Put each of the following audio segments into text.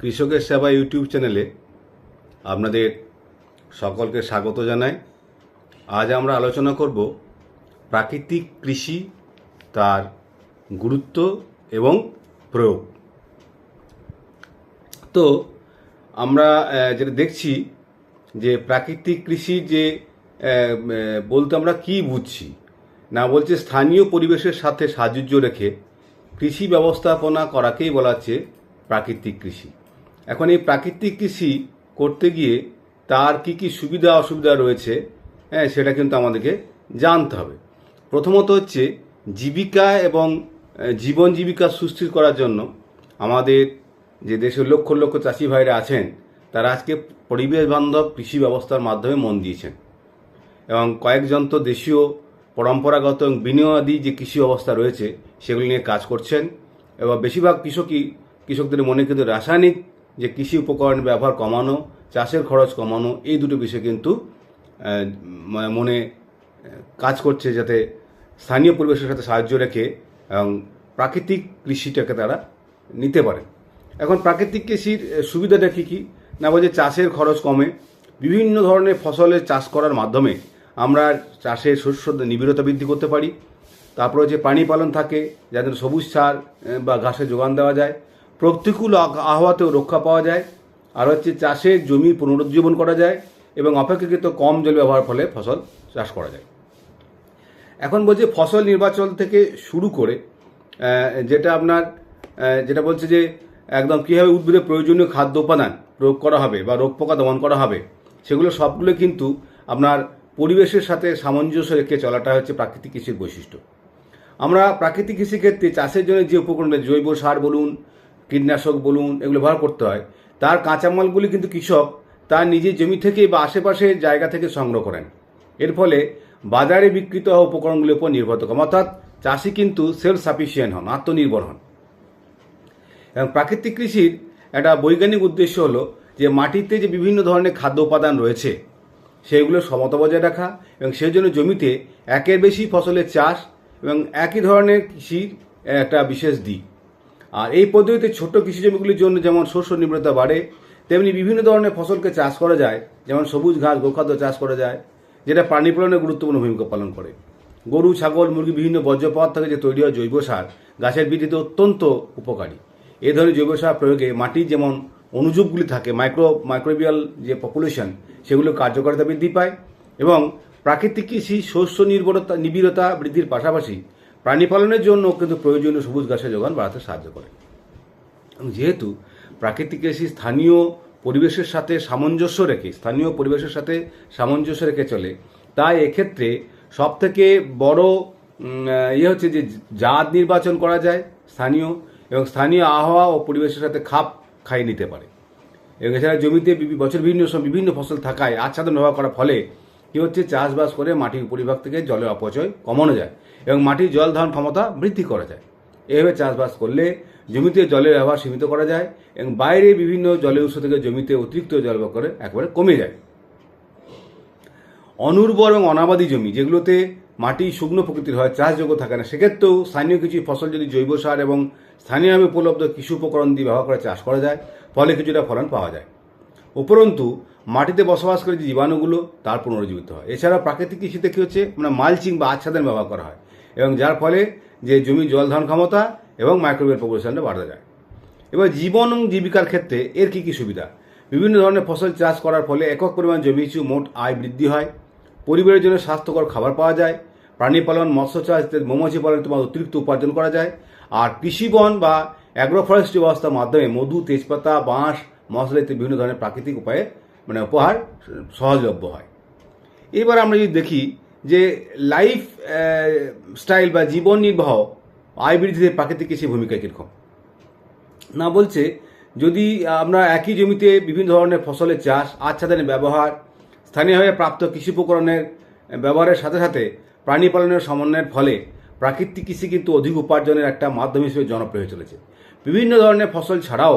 কৃষকের সেবা ইউটিউব চ্যানেলে আপনাদের সকলকে স্বাগত জানাই। আজ আমরা আলোচনা করব প্রাকৃতিক কৃষি, তার গুরুত্ব এবং প্রয়োগ। তো আমরা যেটা দেখছি যে প্রাকৃতিক কৃষি যে বলতে আমরা কি বুঝছি না, বলছে স্থানীয় পরিবেশের সাথে সাযুজ্য রেখে কৃষি ব্যবস্থাপনা করাকেই বলা হচ্ছে প্রাকৃতিক কৃষি। এখন এই প্রাকৃতিক কৃষি করতে গিয়ে তার কি কি সুবিধা অসুবিধা রয়েছে, সেটা কিন্তু আমাদেরকে জানতে হবে। প্রথমত হচ্ছে জীবিকা এবং জীবন জীবিকা সুস্থির করার জন্য আমাদের যে দেশের লক্ষ লক্ষ চাষি ভাইরা আছেন, তারা আজকে পরিবেশ বান্ধব কৃষি ব্যবস্থার মাধ্যমে মন দিয়েছেন এবং কয়েকজন তো দেশীয় পরম্পরাগত এবং বিনিয়োগী যে কৃষি ব্যবস্থা রয়েছে সেগুলি নিয়ে কাজ করছেন। এবং বেশিরভাগ কৃষকদের মনে কিন্তু রাসায়নিক যে কৃষি উপকরণ ব্যবহার কমানো, চাষের খরচ কমানো, এই দুটো বিষয় কিন্তু মনে কাজ করছে, যাতে স্থানীয় পরিবেশের সাথে সাহায্য রেখে এবং প্রাকৃতিক কৃষিটাকে তারা নিতে পারে। এখন প্রাকৃতিক কৃষির সুবিধাটা কী কী না, বলছে চাষের খরচ কমে, বিভিন্ন ধরনের ফসলের চাষ করার মাধ্যমে আমরা চাষের শস্য নিবিড়তা বৃদ্ধি করতে পারি। তারপরে হচ্ছে প্রাণী পালন থাকে, যাদের সবুজ সার বা ঘাসের যোগান দেওয়া যায়, প্রতিকূল আবহাওয়াতেও রক্ষা পাওয়া যায়, আর হচ্ছে চাষের জমি পুনরুজ্জীবন করা যায় এবং অপেক্ষাকৃত কম জল ব্যবহার ফলে ফসল চাষ করা যায়। এখন বলছে ফসল নির্বাচন থেকে শুরু করে যেটা বলছে যে একদম কীভাবে উদ্ভিদের প্রয়োজনীয় খাদ্য উপাদান প্রয়োগ করা হবে বা রোগ পোকা দমন করা হবে, সেগুলো সবগুলো কিন্তু আপনার পরিবেশের সাথে সামঞ্জস্য রেখে চলাটা হচ্ছে প্রাকৃতিক কৃষির বৈশিষ্ট্য। আমরা প্রাকৃতিক কৃষি ক্ষেত্রে চাষের জন্য যে উপকরণ, জৈব সার বলুন, কীটনাশক বলুন, এগুলো ব্যবহার করতে হয়, তার কাঁচামালগুলি কিন্তু কৃষক তার নিজের জমি থেকে বা আশেপাশের জায়গা থেকে সংগ্রহ করেন। এর ফলে বাজারে বিক্রিত হওয়া উপকরণগুলির উপর নির্ভর করেন, অর্থাৎ চাষি কিন্তু সেলফ সাফিসিয়েন্ট হন, আত্মনির্ভর হন। এবং প্রাকৃতিক কৃষির একটা বৈজ্ঞানিক উদ্দেশ্য হলো যে মাটিতে যে বিভিন্ন ধরনের খাদ্য উপাদান রয়েছে সেগুলো সমতা বজায় রাখা এবং সেই জন্য জমিতে একের বেশি ফসলের চাষ এবং একই ধরনের কৃষির একটা বিশেষ দিক। আর এই পদ্ধতিতে ছোট কৃষি জমিগুলির জন্য যেমন শস্য নির্ভরতা বাড়ে, তেমনি বিভিন্ন ধরনের ফসলকে চাষ করা যায়, যেমন সবুজ ঘাস, গোখাদ্য চাষ করা যায়, যেটা প্রাণী পালনে গুরুত্বপূর্ণ ভূমিকা পালন করে। গরু, ছাগল, মুরগি, বিভিন্ন বর্জ্য পদার্থ থেকে যে তৈরি হয় জৈব সার গাছের বৃদ্ধিতে অত্যন্ত উপকারী। এই ধরনের জৈব সার প্রয়োগে মাটির যেমন অনুজীবগুলি থাকে, মাইক্রোবিয়াল যে পপুলেশন, সেগুলো কার্যকারিতা বৃদ্ধি পায় এবং প্রাকৃতিক কৃষি শস্য নিবিড়তা বৃদ্ধির পাশাপাশি প্রাণী পালনের জন্য কিন্তু প্রয়োজনীয় সবুজ ঘাসের যোগান বাড়াতে সাহায্য করে। এবং যেহেতু প্রাকৃতিক কৃষি স্থানীয় পরিবেশের সাথে সামঞ্জস্য রেখে চলে, তাই এক্ষেত্রে সবথেকে বড় হচ্ছে যে জাত নির্বাচন করা যায় স্থানীয়, এবং স্থানীয় আবহাওয়া ও পরিবেশের সাথে খাপ খাইয়ে নিতে পারে। এবং এছাড়া জমিতে বছর বিভিন্ন ফসল থাকায় আচ্ছাদন ব্যবহার করার ফলে কী হচ্ছে, চাষবাস করে মাটির উপরিভাগ থেকে জলের অপচয় কমানো যায় এবং মাটির জল ধারণ ক্ষমতা বৃদ্ধি করা যায়। এভাবে চাষবাস করলে জমিতে জলের ব্যবহার সীমিত করা যায় এবং বাইরে বিভিন্ন জলের উৎস থেকে জমিতে অতিরিক্ত জল ব্যবহার করে একেবারে কমে যায়। অনুর্বর এবং অনাবাদী জমি, যেগুলোতে মাটি শুকনো প্রকৃতির হয়, চাষযোগ্য থাকে না, সেক্ষেত্রেও স্থানীয় কিছু ফসল যদি জৈব সার এবং স্থানীয়ভাবে উপলব্ধ কৃষি উপকরণ দিয়ে ব্যবহার করে চাষ করা যায়, ফলে কিছুটা ফলন পাওয়া যায়। উপরন্তু মাটিতে বসবাস করে যে জীবাণুগুলো তার পুনরুজ্জীবিত হয়। এছাড়াও প্রাকৃতিক কৃষিতে কী হচ্ছে, মালচিং বা আচ্ছাদন ব্যবহার করা হয় এবং যার ফলে যে জমির জল ধারণ ক্ষমতা এবং মাইক্রোবিয়াল পপুলেশনটা বাড়ানো যায়। এবার জীবন এবং জীবিকার ক্ষেত্রে এর কী কী সুবিধা, বিভিন্ন ধরনের ফসল চাষ করার ফলে একক পরিমাণ জমি পিছু মোট আয় বৃদ্ধি হয়, পরিবারের জন্য স্বাস্থ্যকর খাবার পাওয়া যায়, প্রাণী পালন, মৎস্য চাষ, মৌমাছি পালন অতিরিক্ত উপার্জন করা যায়, আর কৃষিবন বা অ্যাগ্রো ফরেস্ট্রি ব্যবস্থার মাধ্যমে মধু, তেজপাতা, বাঁশ, মশলা ইত্যাদি বিভিন্ন ধরনের প্রাকৃতিক উপায়ে উপহার সহজলভ্য হয়। এবার আমরা যদি দেখি যে লাইফ স্টাইল বা জীবন নির্বাহ আয় বৃদ্ধিতে প্রাকৃতিক কৃষির ভূমিকা কীরকম না, বলছে যদি আমরা একই জমিতে বিভিন্ন ধরনের ফসলের চাষ, আচ্ছাদনের ব্যবহার, স্থানীয়ভাবে প্রাপ্ত কৃষি উপকরণের ব্যবহারের সাথে সাথে প্রাণী পালনের সমন্বয়ের ফলে প্রাকৃতিক কৃষি কিন্তু অধিক উপার্জনের একটা মাধ্যম হিসেবে জনপ্রিয় হয়ে চলেছে। বিভিন্ন ধরনের ফসল ছাড়াও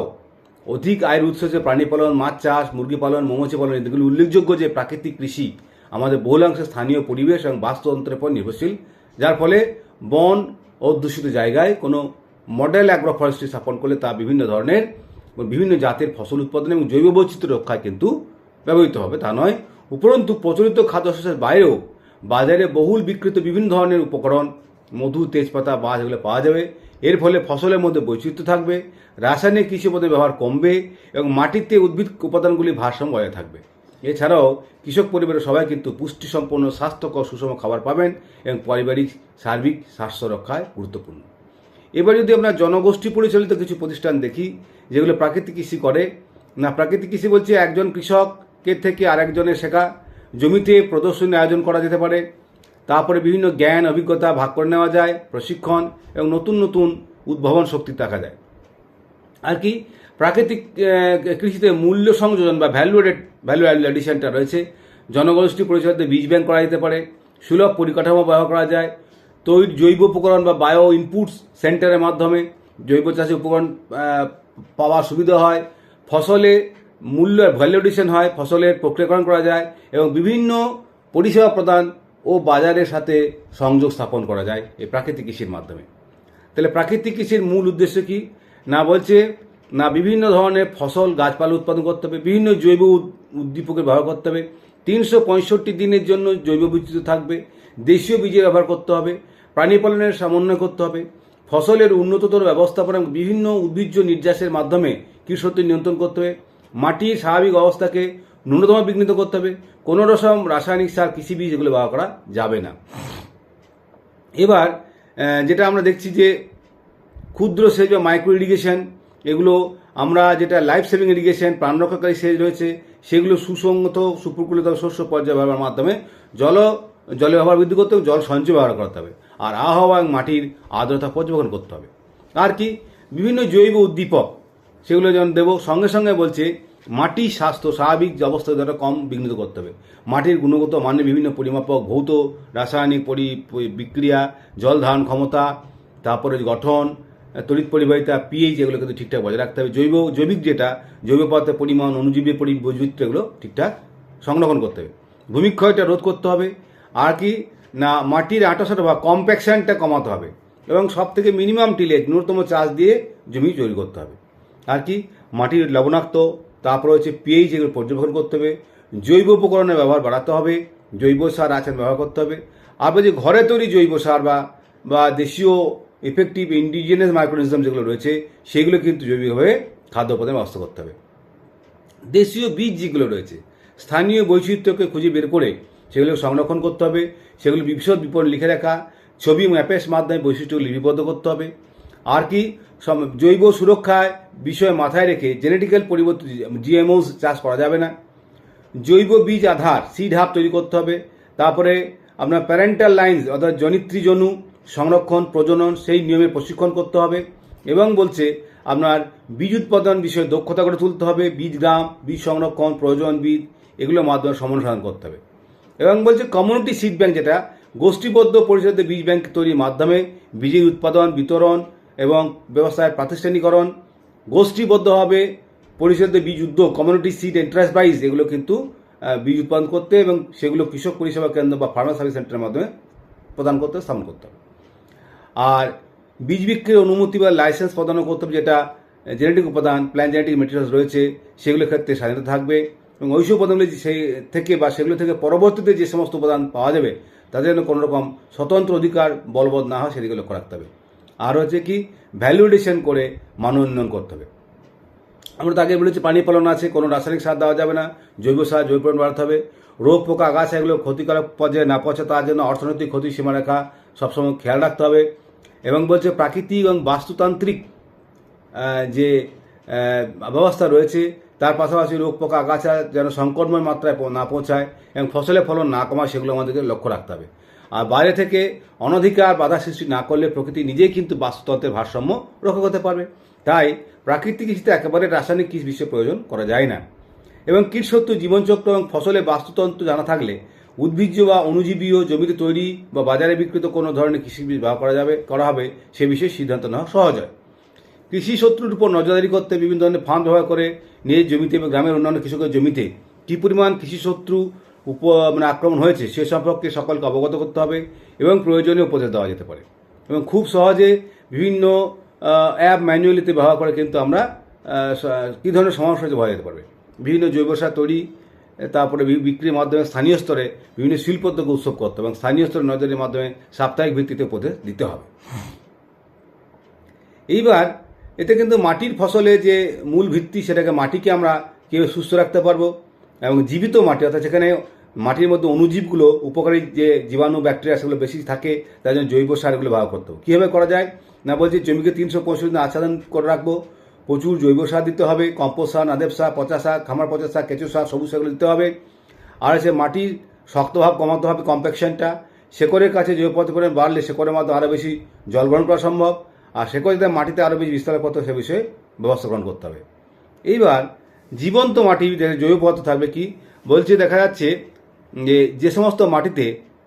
অধিক আয়ের উৎস হচ্ছে প্রাণী পালন, মাছ চাষ, মুরগি পালন, মৌমাছি পালন। এগুলো উল্লেখযোগ্য যে প্রাকৃতিক কৃষি আমাদের বহুলাংশে স্থানীয় পরিবেশ এবং বাস্তুতন্ত্রের উপর নির্ভরশীল, যার ফলে বন অধ্যুষিত জায়গায় কোনো মডেল অ্যাগ্রো ফরেস্ট্রি স্থাপন করলে তা বিভিন্ন ধরনের বিভিন্ন জাতের ফসল উৎপাদন এবং জৈব বৈচিত্র্য রক্ষায় কিন্তু ব্যবহৃত হবে তা নয়। উপরন্তু প্রচলিত খাদ্যশস্যের বাইরেও বাজারে বহুল বিক্রিত বিভিন্ন ধরনের উপকরণ, মধু, তেজপাতা, বাঁশ এগুলো পাওয়া যাবে। এর ফলে ফসলের মধ্যে বৈচিত্র্য থাকবে, রাসায়নিক কৃষি পদ্ধতির ব্যবহার কমবে এবং মাটিতে উদ্ভিদ উপাদানগুলি ভারসাম্য বজায় থাকবে। এছাড়াও কৃষক পরিবারের সবাই কিন্তু পুষ্টিসম্পন্ন, স্বাস্থ্যকর, সুষম খাবার পাবেন এবং পারিবারিক সার্বিক স্বাস্থ্য রক্ষায় গুরুত্বপূর্ণ। এবার যদি আমরা জনগোষ্ঠী পরিচালিত কিছু প্রতিষ্ঠান দেখি যেগুলো প্রাকৃতিক কৃষি করে, না প্রাকৃতিক কৃষি বলছে একজন কৃষকের থেকে আরেকজনের শেখা, জমিতে প্রদর্শনী আয়োজন করা যেতে পারে, তারপরে বিভিন্ন জ্ঞান অভিজ্ঞতা ভাগ করে নেওয়া যায়, প্রশিক্ষণ এবং নতুন নতুন উদ্ভাবন শক্তি দেখা যায়। আর কি প্রাকৃতিক কৃষিতে মূল্য সংযোজন বা ভ্যালু অ্যাডিশনটা রয়েছে। জনগোষ্ঠী পরিচালিত বীজ ব্যাংক করা যেতে পারে, সুলভ পরিকাঠামো ব্যবহার করা যায়, জৈব উপকরণ বা বায়ো ইনপুটস সেন্টারের মাধ্যমে জৈব চাষে উপকরণ পাওয়ার সুবিধা হয়, ফসলে মূল্য ভ্যালু অ্যাডিশন হয়, ফসলের প্রক্রিয়াকরণ করা যায় এবং বিভিন্ন পরিষেবা প্রদান ও বাজারের সাথে সংযোগ স্থাপন করা যায় এই প্রাকৃতিক কৃষির মাধ্যমে। তাহলে প্রাকৃতিক কৃষির মূল উদ্দেশ্য কি না বলছে না বিভিন্ন ধরনের ফসল গাছপালা উৎপাদন করতে হবে, বিভিন্ন জৈব উদ্দীপকের ব্যবহার করতে হবে, 365 দিনের জন্য জৈব বৈচিত্র্য থাকবে, দেশীয় বীজের ব্যবহার করতে হবে, প্রাণী পালনের সমন্বয় করতে হবে, ফসলের উন্নততর ব্যবস্থাপনা এবং বিভিন্ন উদ্ভিজ্জ নির্যাসের মাধ্যমে কীটশত্রু নিয়ন্ত্রণ করতে হবে, মাটির স্বাভাবিক অবস্থাকে ন্যূনতম বিঘ্নিত করতে হবে, কোনো রকম রাসায়নিক সার, কৃষি বীজ এগুলো ব্যবহার করা যাবে না। এবার যেটা আমরা দেখছি যে ক্ষুদ্র সেচ বা মাইক্রো ইরিগেশন, এগুলো আমরা যেটা লাইফ সেভিং ইরিগেশন, প্রাণরক্ষাকারী সেচ রয়েছে, সেগুলো সুসংগত সুপ্রকুলিত শস্য পর্যায় ব্যবহারের মাধ্যমে জলের ব্যবহার বৃদ্ধি করতে হবে, জল সঞ্চয় ব্যবহার করতে হবে, আর আবহাওয়া এবং মাটির আর্দ্রতা পর্যবেক্ষণ করতে হবে। আর কি বিভিন্ন জৈব উদ্দীপক সেগুলো যেমন দেবো, সঙ্গে সঙ্গে বলছে মাটির স্বাস্থ্য স্বাভাবিক অবস্থা দ্বারা কম বিঘ্নিত করতে হবে, মাটির গুণগত মানে বিভিন্ন পরিমাপক, ভৌত রাসায়নিক বিক্রিয়া, জল ধারণ ক্ষমতা, তারপরে গঠন, তড়িৎ পরিবাহিতা, পিএইচ এগুলো কিন্তু ঠিকঠাক বজায় রাখতে হবে, জৈবিক যেটা জৈব পদার্থের পরিমাণ, অনুজীবের বৈচিত্র্য এগুলো ঠিকঠাক সংরক্ষণ করতে হবে, ভূমিক্ষয়টা রোধ করতে হবে। আর কি না মাটির আঁটাসাটা বা কম্প্যাকশনটা কমাতে হবে এবং সব থেকে মিনিমাম টিলেজ ন্যূনতম চাষ দিয়ে জমি তৈরি করতে হবে। আর কি মাটির লবণাক্ত, তারপরে হচ্ছে পিএইচ এগুলো পর্যবেক্ষণ করতে হবে, জৈব উপকরণের ব্যবহার বাড়াতে হবে, জৈব সার আচরণ ব্যবহার করতে হবে। আবার যে ঘরে তৈরি জৈব সার বা দেশীয় ইফেক্টিভ ইন্ডিজিনাস মাইক্রোঅর্গানিজম যেগুলো রয়েছে সেগুলো কিন্তু জৈবিকভাবে খাদ্য উপাদানে ব্যবস্থা করতে হবে। দেশীয় বীজ যেগুলো রয়েছে স্থানীয় বৈচিত্র্যকে খুঁজে বের করে সেগুলো সংরক্ষণ করতে হবে, সেগুলো বিশদ বিবরণ লিখে রাখা, ছবি ম্যাপের মাধ্যমে বৈশিষ্ট্যগুলো লিপিবদ্ধ করতে হবে। আর কি জৈব সুরক্ষায় বিষয় মাথায় রেখে জেনেটিক্যাল পরিবর্তিত জিএমওস চাষ করা যাবে না, জৈব বীজ আধার সিড হাব তৈরি করতে হবে, তারপরে আপনার প্যারেন্টাল লাইন্স অর্থাৎ জনিত্রী জনু সংরক্ষণ প্রজনন সেই নিয়মের প্রশিক্ষণ করতে হবে এবং বলছে আপনার বীজ উৎপাদন বিষয়ে দক্ষতা গড়ে তুলতে হবে, বীজগ্রাম, বীজ সংরক্ষণ, প্রয়োজন বীজ এগুলোর মাধ্যমে সমন্বয় করতে হবে এবং বলছে কমিউনিটি সিড ব্যাংক যেটা গোষ্ঠীবদ্ধ পরিচালিত বীজ ব্যাংক তৈরির মাধ্যমে বীজের উৎপাদন, বিতরণ এবং ব্যবসায়ের প্রাতিষ্ঠানিকরণ, গোষ্ঠীবদ্ধভাবে পরিচালিত বীজ উদ্যোগ, কমিউনিটি সিড এন্টারপ্রাইজ এগুলো কিন্তু বীজ উৎপাদন করতে এবং সেগুলো কৃষক পরিষেবা কেন্দ্র বা ফার্মার সার্ভিস সেন্টারের মাধ্যমে প্রদান করতে স্থাপন করতে হবে। আর বীজ বিক্রির অনুমতি বা লাইসেন্স প্রদানও করতে হবে, যেটা জেনেটিক উপাদান, প্ল্যান্ট জেনেটিক মেটেরিয়ালস রয়েছে সেগুলোর ক্ষেত্রে স্বাধীনতা থাকবে এবং ওইসব উপাদানগুলি সেই থেকে বা সেগুলো থেকে পরবর্তীতে যে সমস্ত উপাদান পাওয়া যাবে তাদের জন্য কোনো রকম স্বতন্ত্র অধিকার বলবৎ না হয় সেদিকে লক্ষ্য রাখতে হবে। আর হচ্ছে কি ভ্যালু এডিশন করে মান উন্নয়ন করতে হবে। আমরা তো আগে বলেছি পানি পালন আছে, কোনো রাসায়নিক সার দেওয়া যাবে না, জৈব সার জৈব পরিমাণ বাড়াতে হবে, রোগ পোকা আগাছা এগুলো ক্ষতিকারক পর্যায়ে না পৌঁছে তার জন্য অর্থনৈতিক ক্ষতির সীমারেখা সবসময় খেয়াল রাখতে হবে এবং বলছে প্রাকৃতিক এবং বাস্তুতান্ত্রিক যে ব্যবস্থা রয়েছে তার পাশাপাশি রোগ পোকা আগাছা যেন সংকটময় মাত্রায় না পৌঁছায় এবং ফসলের ফলন না কমায় সেগুলো আমাদেরকে লক্ষ্য রাখতে হবে। আর বাইরে থেকে অনধিকার বাধা সৃষ্টি না করলে প্রকৃতি নিজেই কিন্তু বাস্তুতন্ত্রের ভারসাম্য রক্ষা করতে পারবে। তাই প্রাকৃতিক কৃষিতে একেবারে রাসায়নিক কৃষি বিষয়ে প্রয়োজন করা যায় না এবং কীটশত্রু, জীবনচক্র এবং ফসলের বাস্তুতন্ত্র জানা থাকলে উদ্ভিজ্জ বা অণুজীবীয় জমিতে তৈরি বা বাজারে বিক্রিত কোনো ধরনের কৃষি বীজ ব্যবহার করা হবে সে বিষয়ে সিদ্ধান্ত নেওয়া সহজ হয়। কৃষি শত্রুর উপর নজরদারি করতে বিভিন্ন ধরনের ফার্ম ব্যবহার করে নিজের জমিতে এবং গ্রামের অন্যান্য কৃষকের জমিতে কী পরিমাণ কৃষি শত্রু আক্রমণ হয়েছে সে সম্পর্কে সকলকে অবগত করতে হবে এবং প্রয়োজনীয় উপদেশ দেওয়া যেতে পারে এবং খুব সহজে বিভিন্ন অ্যাপ ম্যানুয়ালিতে ব্যবহার করে কিন্তু আমরা কী ধরনের সমস্যা হচ্ছে বলা যেতে পারবে। বিভিন্ন জৈব সার তৈরি, তারপরে বিক্রির মাধ্যমে স্থানীয় স্তরে বিভিন্ন শিল্পোদ্যোগ উৎসব করতে হবে এবং স্থানীয় স্তরে নজরের মাধ্যমে সাপ্তাহিক ভিত্তিতে উপদেশ দিতে হবে। এইবার এতে কিন্তু মাটির ফসলে যে মূল ভিত্তি, সেটাকে মাটিকে আমরা কীভাবে সুস্থ রাখতে পারবো এবং জীবিত মাটি, অর্থাৎ সেখানে মাটির মধ্যে অণুজীবগুলো, উপকারী যে জীবাণু ব্যাকটেরিয়া সেগুলো বেশি থাকে, তার জন্য জৈব সারগুলো ব্যবহার করতে হবে। কীভাবে করা যায় না, বলছি জমিকে 365 দিন আচ্ছাদন করে রাখবো, প্রচুর জৈব সার দিতে হবে, কম্পোস্ট সার, নাদেব সার, পচা সার, খামার পচা সার, কেঁচো সার, সবুজ সারগুলো দিতে হবে। আর হচ্ছে মাটির শক্তভাব কমাতে হবে, কম্প্যাকশনটা। শেকড়ের কাছে জৈব পদার্থ পরিমাণ বাড়লে শেকড়ের মাধ্যমে আরও বেশি জল গ্রহণ করা সম্ভব, আর শেকড় যদি মাটিতে আরও বেশি বিস্তার করতে হবে সে বিষয়ে ব্যবস্থা গ্রহণ করতে হবে। এইবার জীবন্ত মাটি জৈব পদার্থ থাকবে কি বলছে, দেখা যাচ্ছে যে সমস্ত মাটিতে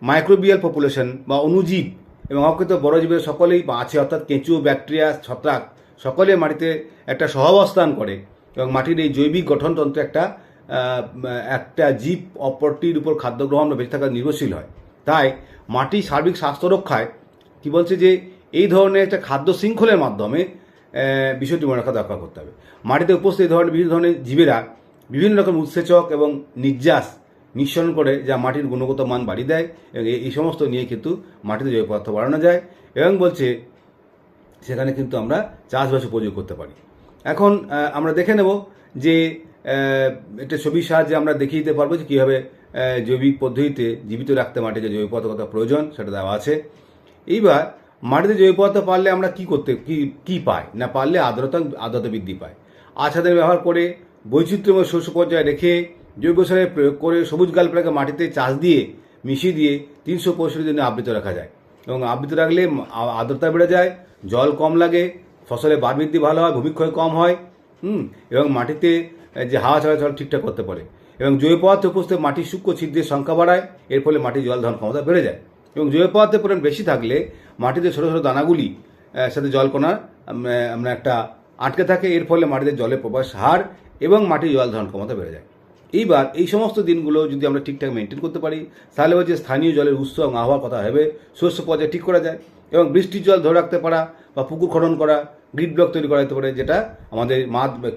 মাইক্রোবিয়াল পপুলেশন বা অণুজীব এবং অকৃত বড় জীবের সকলেই আছে, অর্থাৎ কেঁচো, ব্যাকটেরিয়া, ছত্রাক সকলে মাটিতে একটা সহাবস্থান করে এবং মাটির এই জৈবিক গঠনতন্ত্র একটা জীব অপরটির উপর খাদ্য গ্রহণ বা বেঁচে থাকা নির্ভরশীল হয়। তাই মাটির সার্বিক স্বাস্থ্য রক্ষায় কি বলছে যে এই ধরনের একটা খাদ্য শৃঙ্খলের মাধ্যমে বিষয়টি মনে রাখা দরকার করতে হবে। মাটিতে উপস্থিত বিভিন্ন ধরনের জীবেরা বিভিন্ন রকম উৎসেচক এবং নির্যাস নিঃসরণ করে, যা মাটির গুণগত মান বাড়িয়ে দেয় এবং এই সমস্ত নিয়ে কিন্তু মাটিতে জৈব পদার্থ বাড়ানো যায় এবং বলছে সেখানে কিন্তু আমরা চাষবাস উপযোগ করতে পারি। এখন আমরা দেখে নেব যে একটা ছবির সাহায্যে আমরা দেখিয়ে দিতে পারবো যে কীভাবে জৈবিক পদ্ধতিতে জীবিত রাখতে মাটিকে জৈব পদার্থ কত প্রয়োজন সেটা দেওয়া আছে। এইবার মাটিতে জৈব পদার্থ পারলে আমরা কি পাই না, পারলে আর্দ্রতা বৃদ্ধি পায়। আচ্ছাদন ব্যবহার করে বৈচিত্র্যময় শস্য পর্যায়ে রেখে জৈব সারের প্রয়োগ করে সবুজ গাছপালাকে মাটিতে চাষ দিয়ে মিশিয়ে দিয়ে 365 দিনে আবৃত রাখা যায় এবং আবৃত রাখলে আর্দ্রতা বেড়ে যায়, জল কম লাগে, ফসলের বার বৃদ্ধি ভালো হয়, ভূমিক্ষয় কম হয় এবং মাটিতে যে হাওয়া চলাচল ঠিকঠাক করতে পারে এবং জৈব পদার্থ উপস্থিত মাটির সূক্ষ্ম ছিদ্রের সংখ্যা বাড়ায়, এর ফলে মাটির জল ধারণ ক্ষমতা বেড়ে যায় এবং জৈব পদার্থের পরিমাণ বেশি থাকলে মাটিতে ছোটো ছোটো দানাগুলি সাথে জলকণা আমরা একটা আটকে থাকে, এর ফলে মাটিতে জলের প্রবাস হার এবং মাটির জল ধারণ ক্ষমতা বেড়ে যায়। এইবার এই সমস্ত দিনগুলো যদি আমরা ঠিকঠাক মেনটেন করতে পারি তাহলে হচ্ছে স্থানীয় জলের উৎস এবং আবহাওয়ার কথা ভেবে শস্য পর্যায়ে ঠিক করা যায় এবং বৃষ্টির জল ধরে রাখতে পারা বা পুকুর খনন করা, গ্রিড ব্লক তৈরি করা যেতে পারে, যেটা আমাদের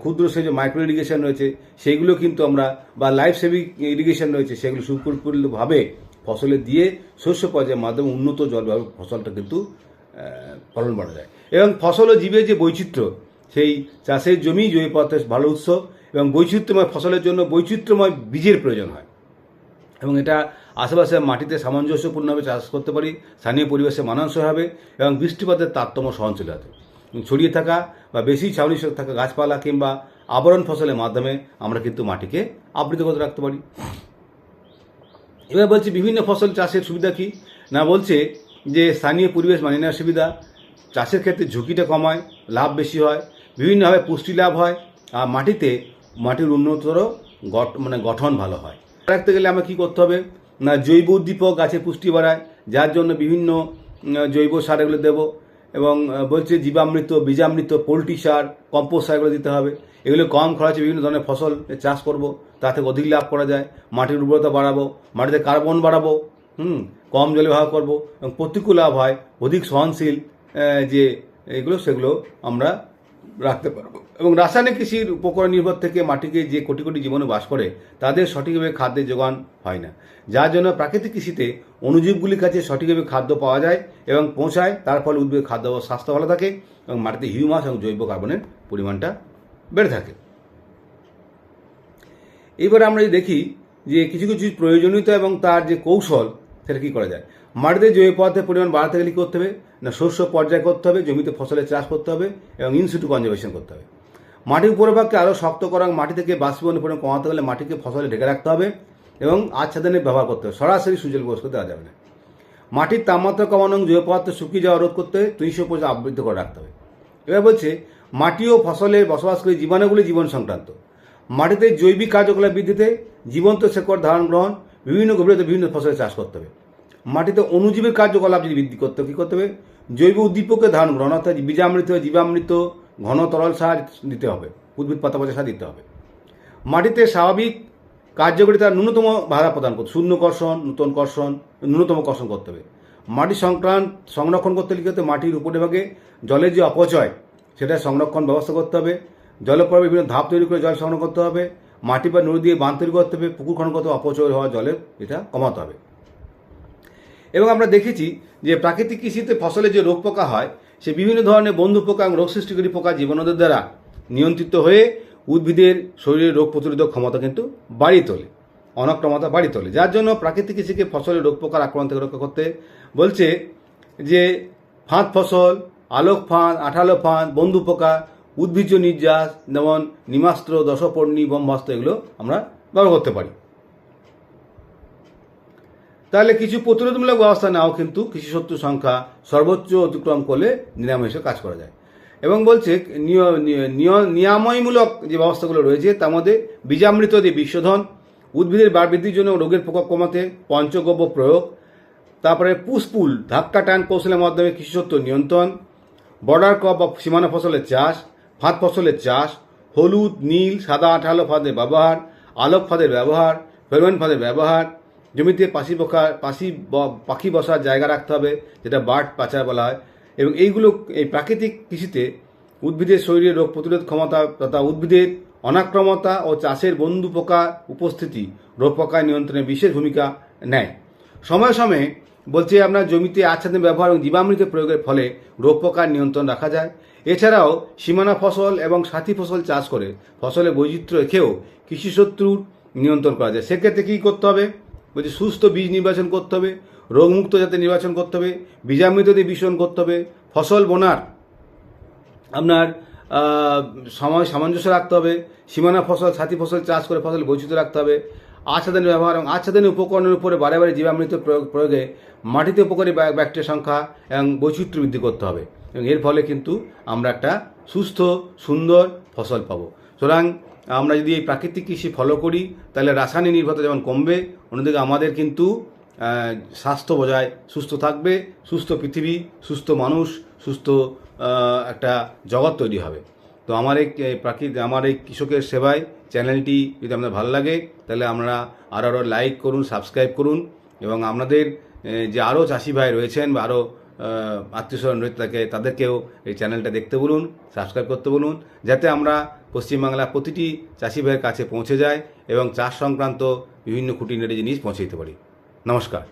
ক্ষুদ্র যে মাইক্রো ইরিগেশন রয়েছে সেইগুলো কিন্তু আমরা বা লাইফ সেভিং ইরিগেশন রয়েছে সেগুলো সুপরিপূর্ণভাবে ফসলে দিয়ে শস্য পর্যায়ের মাধ্যমে উন্নত জলবায়ু ফসলটা কিন্তু ফলন বাড়া যায় এবং ফসল ও জীবের যে বৈচিত্র্য, সেই চাষের জমি জৈব পদার্থের ভালো উৎস এবং বৈচিত্র্যময় ফসলের জন্য বৈচিত্র্যময় বীজের প্রয়োজন হয় এবং এটা আশেপাশে মাটিতে সামঞ্জস্যপূর্ণভাবে চাষ করতে পারি, স্থানীয় পরিবেশে মানানসই হবে এবং বৃষ্টিপাতের তারতম্য সহনশীল হবে। ছড়িয়ে থাকা বা বেশি ছাউনি থাকা গাছপালা কিংবা আবরণ ফসলের মাধ্যমে আমরা কিন্তু মাটিকে আবৃত করে রাখতে পারি। এবার বলছি বিভিন্ন ফসল চাষের সুবিধা কি না, বলছে যে স্থানীয় পরিবেশ মানিয়ে নেওয়ার সুবিধা, চাষের ক্ষেত্রে ঝুঁকিটা কমায়, লাভ বেশি হয়, বিভিন্নভাবে পুষ্টি লাভ হয় আর মাটির উন্নতর গঠন ভালো হয়। রাখতে গেলে আমরা কী করতে হবে না, জৈব উদ্দীপক গাছের পুষ্টি বাড়ায়, যার জন্য বিভিন্ন জৈব সার এগুলো দেবো এবং বলছে জীবামৃত, বীজামৃত, পোলট্রি সার, কম্পোস্ট সার এগুলো দিতে হবে। এগুলো কম খরচে বিভিন্ন ধরনের ফসল চাষ করব, তা থেকে অধিক লাভ করা যায়। মাটির উর্বরতা বাড়াবো, মাটিতে কার্বন বাড়াবো, কম জলে ব্যবহার করবো এবং প্রতিকূল লাভ হয়, অধিক সহনশীল যে সেগুলো আমরা রাখতে পারবো এবং রাসায়নিক কৃষির উপকরণ নির্ভর থেকে মাটিকে যে কোটি কোটি জীবাণু বাস করে তাদের সঠিকভাবে খাদ্যের যোগান হয় না, যার জন্য প্রাকৃতিক কৃষিতে অণুজীবগুলির কাছে সঠিকভাবে খাদ্য পাওয়া যায় এবং পৌঁছায়, তার ফলে উদ্ভিদের খাদ্য স্বাস্থ্য ভালো থাকে এবং মাটিতে হিউমাস এবং জৈব কার্বনের পরিমাণটা বেড়ে থাকে। এবার আমরা দেখি যে কিছু কিছু প্রয়োজনীয়তা এবং তার যে কৌশল সেটা কী করা যায়। মাটিতে জৈব পদার্থের পরিমাণ বাড়াতে গেলে কী করতে হবে না, শস্য পর্যায় করতে হবে, জমিতে ফসলের চাষ করতে হবে এবং ইনসিটু কনজারভেশন করতে হবে। মাটির উপরভাগকে আরও শক্ত করা এবং মাটি থেকে বাষ্পীভবনের পরিমাণ কমাতে গেলে মাটিকে ফসলে ঢেকে রাখতে হবে এবং আচ্ছাদনের ব্যবহার করতে হবে, সরাসরি সূর্যের প্রবেশ করতে দেওয়া যাবে না। মাটির তাপমাত্রা কমানো এবং জৈব পদার্থ শুকিয়ে যাওয়া রোধ করতে 300% আবৃত করে রাখতে হবে। এবার বলছে মাটি ও ফসলে বসবাসকারী জীবাণুগুলি জীবন সংক্রান্ত। মাটিতে জৈবিক কার্যকলাপ বৃদ্ধিতে জীবন্ত শেকড় ধারণ গ্রহণ বিভিন্ন গভীরতা বিভিন্ন ফসলের চাষ করতে হবে। মাটিতে অণুজীবের কার্যকলাপ যদি বৃদ্ধি করতে কী করতে হবে, জৈব উদ্দীপকের ধারণ গ্রহণ অর্থাৎ বীজামৃত, জীবামৃত, ঘন তরল সার দিতে হবে, উদ্ভিদ পাতা পচা সার দিতে হবে। মাটিতে স্বাভাবিক কার্যকারিতার ন্যূনতম বাধা প্রদান করতে ন্যূনতম কর্ষণ করতে হবে। মাটি সংরক্ষণ করতে লিখতে মাটির উপরিভাগে জলের যে অপচয় সেটা সংরক্ষণ ব্যবস্থা করতে হবে। জলপ্রবাহে বিভিন্ন ধাপ তৈরি করে জল সংগ্রহ করতে হবে, মাটি বা নদী দিয়ে বাঁধ তৈরি করতে হবে, পুকুর খনন করতে হবে, অপচয় হওয়া জলের এটা কমাতে হবে। এবং আমরা দেখেছি যে প্রাকৃতিক কৃষিতে ফসলে যে রোগ পোকা হয়, সে বিভিন্ন ধরনের বন্ধু পোকা এবং রোগ সৃষ্টিকারী পোকা জীবাণুদের দ্বারা নিয়ন্ত্রিত হয়ে উদ্ভিদের শরীরের রোগ প্রতিরোধক ক্ষমতা কিন্তু বাড়িয়ে তোলে, অনাক্রমতা বাড়িয়ে তোলে। যার জন্য প্রাকৃতিক কৃষিকে ফসলের রোগ পোকার আক্রমণ থেকে রক্ষা করতে বলছে যে ফাঁদ ফসল, আলোক ফাঁদ, আঠালো ফাঁদ, বন্ধু পোকা, উদ্ভিজ্জ নির্যাস যেমন নিমাস্ত্র, দশপর্ণী, ব্রহ্মাস্ত্র এগুলো আমরা ব্যবহার করতে পারি। তাহলে কিছু প্রতিরোধমূলক ব্যবস্থা নেওয়াও কিন্তু কৃষি শত্রু সংখ্যা সর্বোচ্চ অতিক্রম করলে নিরাময় কাজ করা যায়। এবং বলছে নিরাময়মূলক যে ব্যবস্থাগুলো রয়েছে তার মধ্যে বীজামৃত দিয়ে বিশোধন, উদ্ভিদের বাড় বৃদ্ধির জন্য রোগের প্রকোপ কমাতে পঞ্চগব্য প্রয়োগ, তারপরে পুষ্পুল ধাক্কা টান কৌশলের মাধ্যমে কৃষিশত্রু নিয়ন্ত্রণ, বর্ডার ক্রপ বা সীমানা ফসলের চাষ, ফাঁদ ফসলের চাষ, হলুদ, নীল, সাদা আঠালো ফাঁদের ব্যবহার, আলোক ফাঁদের ব্যবহার, ফেরোমন ফাঁদের ব্যবহার, জমিতে পাখি বসার জায়গা রাখতে হবে, যেটা বার্ড পাচার বলা হয়। এবং এইগুলো এই প্রাকৃতিক কৃষিতে উদ্ভিদের শরীরে রোগ প্রতিরোধ ক্ষমতা তথা উদ্ভিদের অনাক্রমতা ও চাষের বন্ধু পোকা উপস্থিতি রোগ পোকা নিয়ন্ত্রণে বিশেষ ভূমিকা নেয়। সময়ে সময়ে বলছে আপনার জমিতে আচ্ছাদন ব্যবহার এবং জীবামৃত প্রয়োগের ফলে রোগ পোকার নিয়ন্ত্রণ রাখা যায়। এছাড়াও সীমানা ফসল এবং সাথী ফসল চাষ করে ফসলের বৈচিত্র্য রেখেও কৃষিশত্রুর নিয়ন্ত্রণ করা যায়। সেক্ষেত্রে কী করতে হবে? বলছে সুস্থ বীজ নির্বাচন করতে হবে, রোগমুক্ত জাতের নির্বাচন করতে হবে, বীজামৃত দিয়ে বিশোধন করতে হবে, ফসল বোনার আপনার সময় সামঞ্জস্য রাখতে হবে, সীমানা ফসল সাথী ফসল চাষ করে ফসল বৈচিত্র্য রাখতে হবে, আচ্ছাদনের ব্যবহার এবং আচ্ছাদনের উপকরণের উপরে বারে বারে জীবামৃত প্রয়োগে মাটিতে উপকারী ব্যাকটেরিয়া সংখ্যা এবং বৈচিত্র্য বৃদ্ধি করতে হবে। এবং এর ফলে কিন্তু আমরা একটা সুস্থ সুন্দর ফসল পাবো। সুতরাং আমরা যদি এই প্রাকৃতিক কৃষি ফলো করি তাহলে রাসায়নিক নির্ভরতা যেমন কমবে, অন্যদিকে আমাদের কিন্তু স্বাস্থ্য বজায় সুস্থ থাকবে, সুস্থ পৃথিবী, সুস্থ মানুষ, সুস্থ একটা জগৎ তৈরি হবে। তো আমার এই কৃষকের সেবায় চ্যানেলটি যদি আপনাদের ভালো লাগে তাহলে আপনারা আরও লাইক করুন, সাবস্ক্রাইব করুন এবং আপনাদের যে আরও চাষি ভাই রয়েছেন বা আরও আত্মীয়স্বজন রয়েছে তাদেরকেও এই চ্যানেলটা দেখতে বলুন, সাবস্ক্রাইব করতে বলুন, যাতে আমরা পশ্চিমবাংলার প্রতিটি চাষি ভাইয়ের কাছে পৌঁছে যায় এবং চাষ সংক্রান্ত বিভিন্ন খুঁটিনাটি জিনিস পৌঁছে দিতে পারি। নমস্কার।